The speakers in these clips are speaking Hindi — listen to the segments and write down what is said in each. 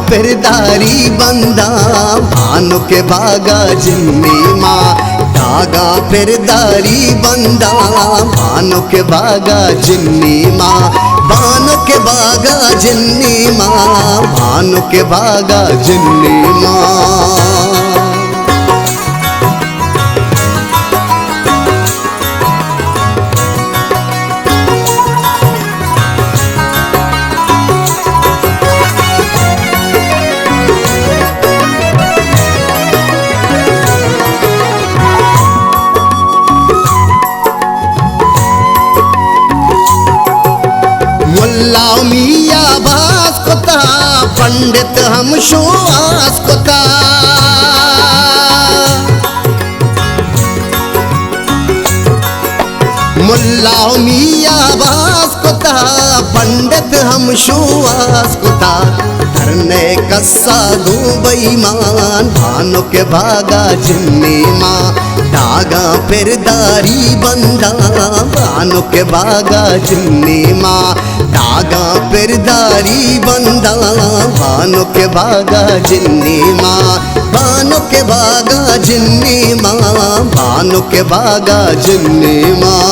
फिरदारी बंदा भानु के बागा जिन्नी माँ, धागा फिरदारी बंदा भानु के बागा जिन्नी माँ, भानु के बागा जिन्नी माँ, भानु के बागा जिन्नी माँ। मुल्ला मियाँ बास कोता पंडित हम शुआस कोता, मुल्ला मियाँ बास कोता पंडित हम शुआस कोता, धरने कस्सा दो बेईमान भानु के बागा जिन्नी माँ, धागा फिरदारी बंदा भानु के बागा जिन्नी माँ, धागा फिरदारी बंदा भानु के बागा जिन्नी माँ, भानु के बागा जिन्नी माँ, भानु के बागा जिन्नी माँ।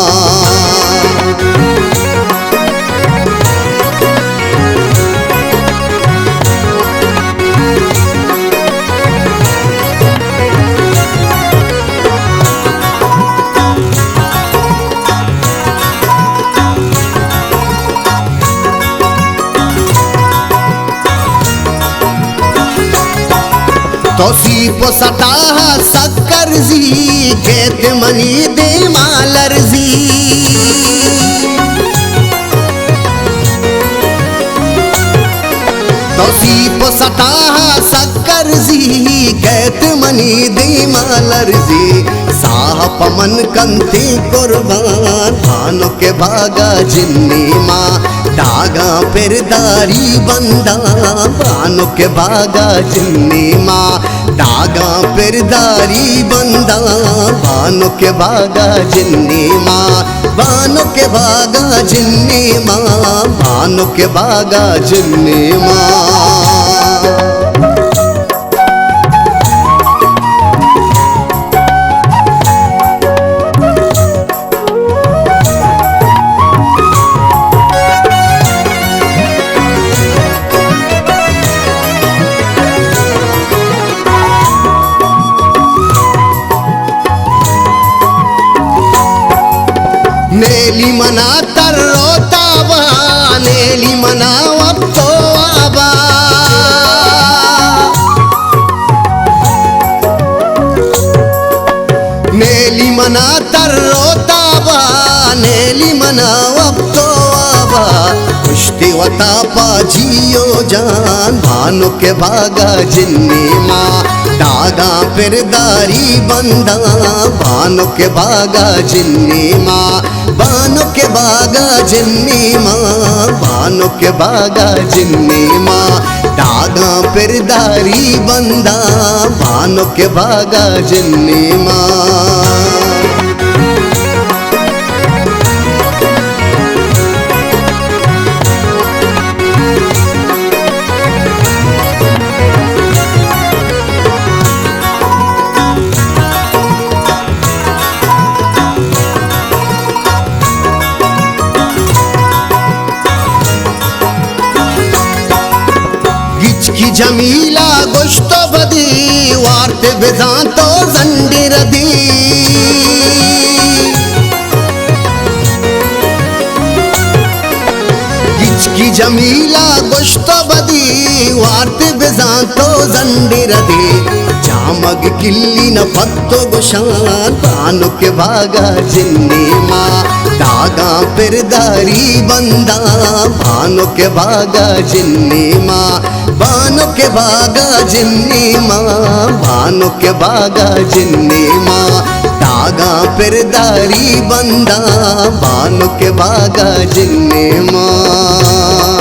तोसी पोसता सक्कर जी खेत मनी दे मालर जी, तोसी पोसता सक्कर जी खेत मनी दे मालर जी, साह पमन कंती कुर्बान भानु के बागा जिन्नी माँ, धागा फिरदारी बंदा भानु के बागा जिन्नी माँ, धागा फिरदारी बंदा भानु के बागा जिन्नी माँ, भानु के बागा जिन्नी माँ, भानु के बागा जिन्नी माँ। नेली मना तर रोता बा, नेली मना अब तो आबा, नेली मना तर रोता बा, नेली मना अब तो आबा, कुश्ती वता पाजियो जान भानु के बागा जिन्नी माँ, धागा फिरदारी बंदा भानु के बागा जिन्नी माँ, भानु के बागा जिन्नी माँ, भानु के बागा जिन्नी माँ, धागा फिरदारी बंदा भानु के बागा जिन्नी माँ। जमीला गोश्तो बदी वार्ते बेजांतो जंडीर दी, की जमीला गोश्तो बदी वार्ते बेजांतो जंडीर दी, जामग किल्ली न पत्तो गुशान भानु के बागा जिन्नी माँ, तागा पिरदारी बंदा भानु के भागा जिन्नी माँ भानु के भागा जिन्नी माँ भानु के भागा जिन्नी माँ तागा पिरदारी बंदा भानु के भागा जिन्नी माँ।